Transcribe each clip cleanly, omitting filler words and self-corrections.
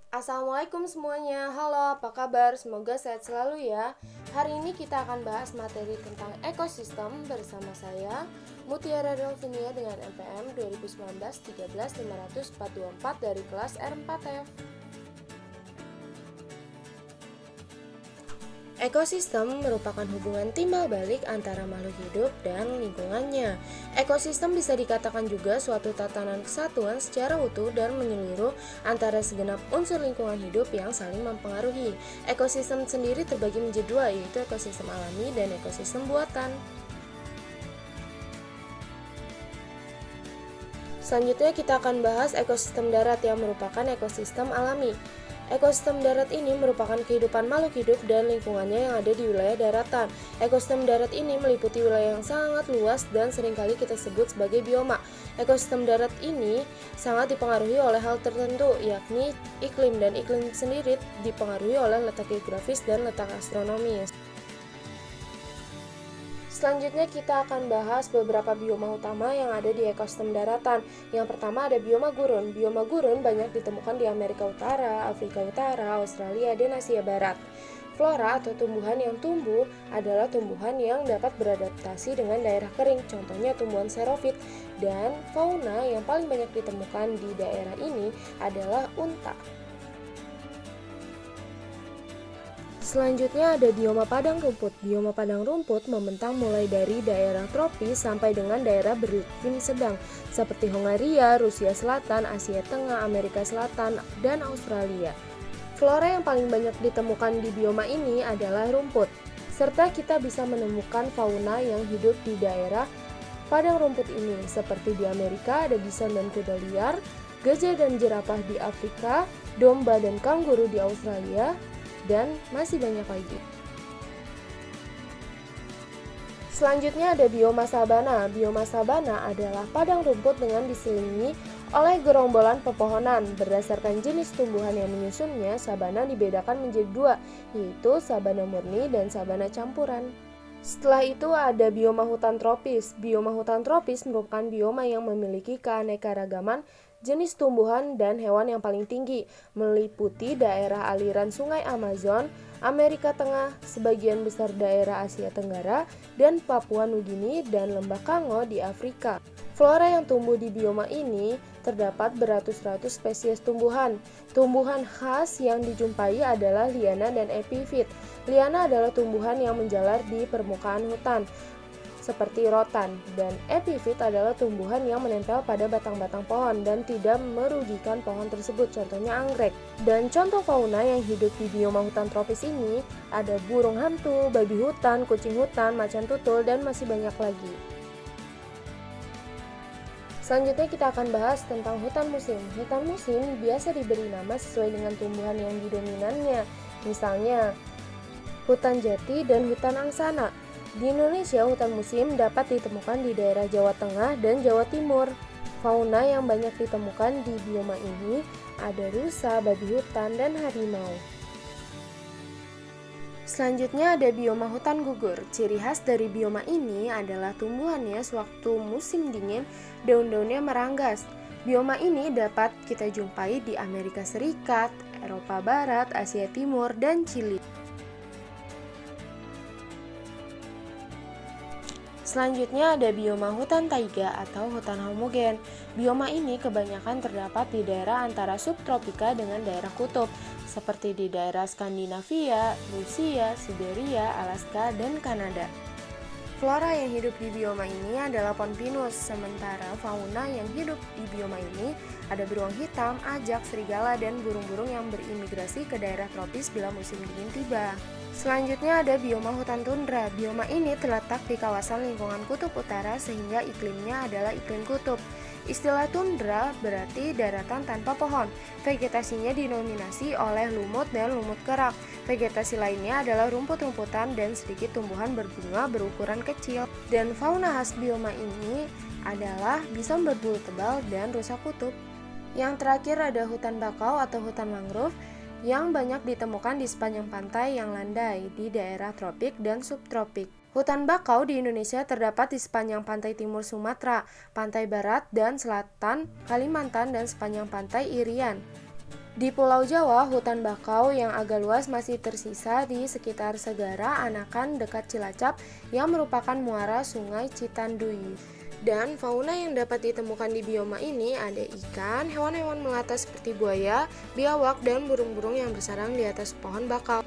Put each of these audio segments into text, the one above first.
Assalamualaikum semuanya, halo apa kabar? Semoga sehat selalu ya. Hari ini kita akan bahas materi tentang ekosistem bersama saya Mutiara Delvinia dengan NPM 2019-13-524 dari kelas R4F. Ekosistem merupakan hubungan timbal balik antara makhluk hidup dan lingkungannya. Ekosistem bisa dikatakan juga suatu tatanan kesatuan secara utuh dan menyeluruh antara segenap unsur lingkungan hidup yang saling mempengaruhi. Ekosistem sendiri terbagi menjadi dua, yaitu ekosistem alami dan ekosistem buatan. Selanjutnya kita akan bahas ekosistem darat yang merupakan ekosistem alami. Ekosistem darat ini merupakan kehidupan makhluk hidup dan lingkungannya yang ada di wilayah daratan. Ekosistem darat ini meliputi wilayah yang sangat luas dan seringkali kita sebut sebagai bioma. Ekosistem darat ini sangat dipengaruhi oleh hal tertentu, yakni iklim, dan iklim sendiri dipengaruhi oleh letak geografis dan letak astronomis. Selanjutnya kita akan bahas beberapa bioma utama yang ada di ekosistem daratan. Yang pertama ada bioma gurun. Bioma gurun banyak ditemukan di Amerika Utara, Afrika Utara, Australia, dan Asia Barat. Flora atau tumbuhan yang tumbuh adalah tumbuhan yang dapat beradaptasi dengan daerah kering, contohnya tumbuhan xerophyt. Dan fauna yang paling banyak ditemukan di daerah ini adalah unta. Selanjutnya ada bioma padang rumput. Bioma padang rumput membentang mulai dari daerah tropis sampai dengan daerah beriklim sedang, seperti Hongaria, Rusia Selatan, Asia Tengah, Amerika Selatan, dan Australia. Flora yang paling banyak ditemukan di bioma ini adalah rumput, serta kita bisa menemukan fauna yang hidup di daerah padang rumput ini, seperti di Amerika ada bison dan kuda liar, gajah dan jerapah di Afrika, domba dan kanguru di Australia, dan masih banyak lagi. Selanjutnya ada bioma sabana. Bioma sabana adalah padang rumput dengan diselimuti oleh gerombolan pepohonan. Berdasarkan jenis tumbuhan yang menyusunnya, sabana dibedakan menjadi dua, yaitu sabana murni dan sabana campuran. Setelah itu ada bioma hutan tropis. Bioma hutan tropis merupakan bioma yang memiliki keanekaragaman jenis tumbuhan dan hewan yang paling tinggi, meliputi daerah aliran sungai Amazon, Amerika Tengah, sebagian besar daerah Asia Tenggara, dan Papua Nugini dan lembah Kongo di Afrika. Flora yang tumbuh di bioma ini terdapat beratus-ratus spesies tumbuhan. Tumbuhan khas yang dijumpai adalah liana dan epifit. Liana adalah tumbuhan yang menjalar di permukaan hutan, seperti rotan, dan epifit adalah tumbuhan yang menempel pada batang-batang pohon dan tidak merugikan pohon tersebut, contohnya anggrek. Dan contoh fauna yang hidup di bioma hutan tropis ini ada burung hantu, babi hutan, kucing hutan, macan tutul, dan masih banyak lagi. Selanjutnya kita akan bahas tentang hutan musim. Hutan musim biasa diberi nama sesuai dengan tumbuhan yang didominannya, misalnya hutan jati dan hutan angsana. Di Indonesia, hutan musim dapat ditemukan di daerah Jawa Tengah dan Jawa Timur. Fauna yang banyak ditemukan di bioma ini ada rusa, babi hutan, dan harimau. Selanjutnya ada bioma hutan gugur. Ciri khas dari bioma ini adalah tumbuhannya sewaktu musim dingin, daun-daunnya meranggas. Bioma ini dapat kita jumpai di Amerika Serikat, Eropa Barat, Asia Timur, dan Chili. Selanjutnya ada bioma hutan taiga atau hutan homogen. Bioma ini kebanyakan terdapat di daerah antara subtropika dengan daerah kutub, seperti di daerah Skandinavia, Rusia, Siberia, Alaska, dan Kanada. Flora yang hidup di bioma ini adalah pohon pinus, sementara fauna yang hidup di bioma ini ada beruang hitam, ajak, serigala, dan burung-burung yang berimigrasi ke daerah tropis bila musim dingin tiba. Selanjutnya ada bioma hutan tundra. Bioma ini terletak di kawasan lingkungan kutub utara sehingga iklimnya adalah iklim kutub. Istilah tundra berarti daratan tanpa pohon. Vegetasinya didominasi oleh lumut dan lumut kerak. Vegetasi lainnya adalah rumput-rumputan dan sedikit tumbuhan berbunga berukuran kecil. Dan fauna khas bioma ini adalah bison berbulu tebal dan rusa kutub. Yang terakhir ada hutan bakau atau hutan mangrove yang banyak ditemukan di sepanjang pantai yang landai di daerah tropik dan subtropik. Hutan bakau di Indonesia terdapat di sepanjang pantai timur Sumatera, pantai barat dan selatan Kalimantan, dan sepanjang pantai Irian. Di Pulau Jawa, hutan bakau yang agak luas masih tersisa di sekitar Segara Anakan dekat Cilacap yang merupakan muara Sungai Citandui. Dan fauna yang dapat ditemukan di bioma ini ada ikan, hewan-hewan melata seperti buaya, biawak, dan burung-burung yang bersarang di atas pohon bakau.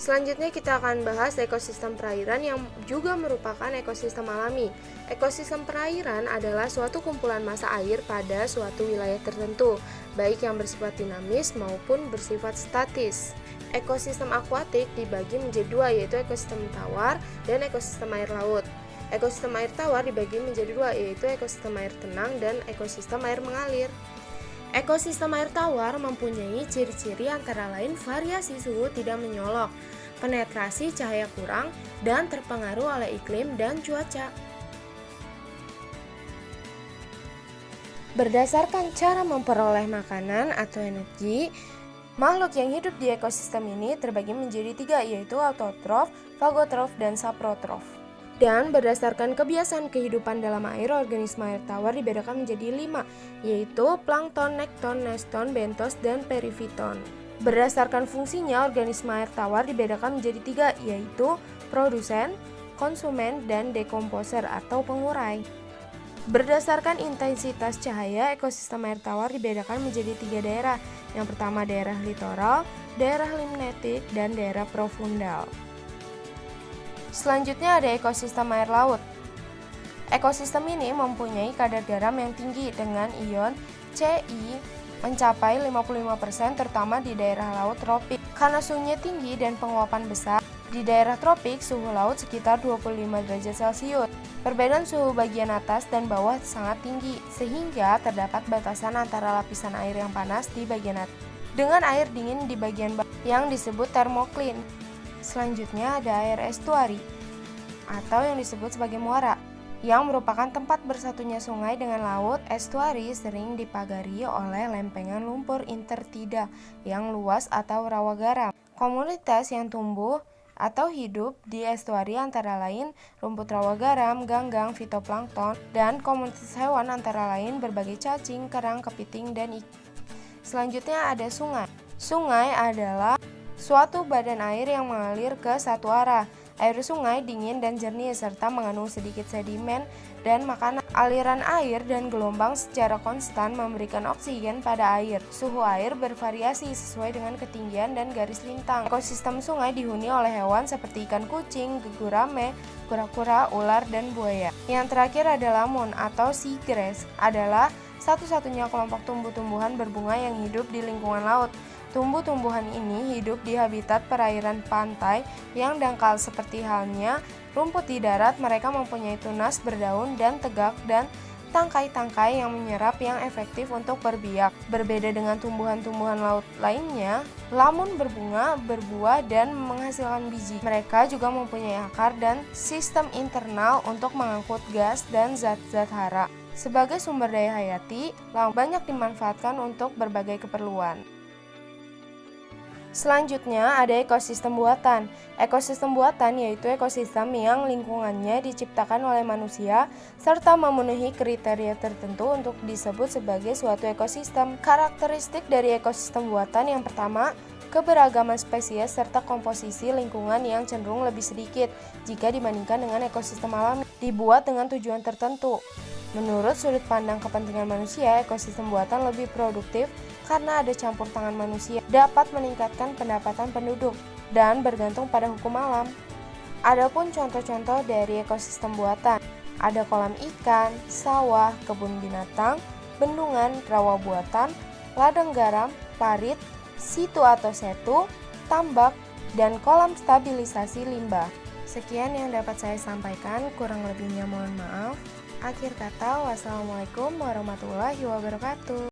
Selanjutnya kita akan bahas ekosistem perairan yang juga merupakan ekosistem alami. Ekosistem perairan adalah suatu kumpulan massa air pada suatu wilayah tertentu, baik yang bersifat dinamis maupun bersifat statis. Ekosistem akuatik dibagi menjadi dua, yaitu ekosistem tawar dan ekosistem air laut. Ekosistem air tawar dibagi menjadi dua, yaitu ekosistem air tenang dan ekosistem air mengalir. Ekosistem air tawar mempunyai ciri-ciri antara lain variasi suhu tidak menyolok, penetrasi cahaya kurang, dan terpengaruh oleh iklim dan cuaca. Berdasarkan cara memperoleh makanan atau energi, makhluk yang hidup di ekosistem ini terbagi menjadi tiga, yaitu autotrof, fagotrof, dan saprotrof. Dan berdasarkan kebiasaan kehidupan dalam air, organisme air tawar dibedakan menjadi 5, yaitu plankton, nekton, neston, bentos, dan perifiton. Berdasarkan fungsinya, organisme air tawar dibedakan menjadi 3, yaitu produsen, konsumen, dan dekomposer atau pengurai. Berdasarkan intensitas cahaya, ekosistem air tawar dibedakan menjadi 3 daerah. Yang pertama daerah litoral, daerah limnetik, dan daerah profundal. Selanjutnya ada ekosistem air laut. Ekosistem ini mempunyai kadar garam yang tinggi dengan ion Ci mencapai 55% terutama di daerah laut tropik. Karena suhunya tinggi dan penguapan besar, di daerah tropik suhu laut sekitar 25 derajat Celcius. Perbedaan suhu bagian atas dan bawah sangat tinggi, sehingga terdapat batasan antara lapisan air yang panas di bagian atas dengan air dingin di bagian bawah yang disebut termoklin. Selanjutnya ada air estuari atau yang disebut sebagai muara, yang merupakan tempat bersatunya sungai dengan laut. Estuari sering dipagari oleh lempengan lumpur intertida yang luas atau rawa garam. Komunitas yang tumbuh atau hidup di estuari antara lain rumput rawa garam, ganggang, fitoplankton, dan komunitas hewan antara lain berbagai cacing, kerang, kepiting, dan ikan. Selanjutnya ada sungai. Sungai adalah suatu badan air yang mengalir ke satu arah. Air sungai dingin dan jernih serta mengandung sedikit sedimen dan makanan. Aliran air dan gelombang secara konstan memberikan oksigen pada air. Suhu air bervariasi sesuai dengan ketinggian dan garis lintang. Ekosistem sungai dihuni oleh hewan seperti ikan kucing, gegurame, kura-kura, ular, dan buaya. Yang terakhir adalah moon atau seagrass, adalah satu-satunya kelompok tumbuh-tumbuhan berbunga yang hidup di lingkungan laut. Tumbuh-tumbuhan ini hidup di habitat perairan pantai yang dangkal seperti halnya rumput di darat. Mereka mempunyai tunas berdaun dan tegak dan tangkai-tangkai yang menyerap yang efektif untuk berbiak. Berbeda dengan tumbuhan-tumbuhan laut lainnya, lamun berbunga, berbuah, dan menghasilkan biji. Mereka juga mempunyai akar dan sistem internal untuk mengangkut gas dan zat-zat hara. Sebagai sumber daya hayati, laut banyak dimanfaatkan untuk berbagai keperluan. Selanjutnya ada ekosistem buatan. Ekosistem buatan yaitu ekosistem yang lingkungannya diciptakan oleh manusia serta memenuhi kriteria tertentu untuk disebut sebagai suatu ekosistem. Karakteristik dari ekosistem buatan yang pertama, keberagaman spesies serta komposisi lingkungan yang cenderung lebih sedikit jika dibandingkan dengan ekosistem alami. Dibuat dengan tujuan tertentu. Menurut sudut pandang kepentingan manusia, ekosistem buatan lebih produktif karena ada campur tangan manusia, dapat meningkatkan pendapatan penduduk, dan bergantung pada hukum alam. Adapun contoh-contoh dari ekosistem buatan, ada kolam ikan, sawah, kebun binatang, bendungan, rawa buatan, ladang garam, parit, situ atau setu, tambak, dan kolam stabilisasi limbah. Sekian yang dapat saya sampaikan, kurang lebihnya mohon maaf. Akhir kata, wassalamualaikum warahmatullahi wabarakatuh.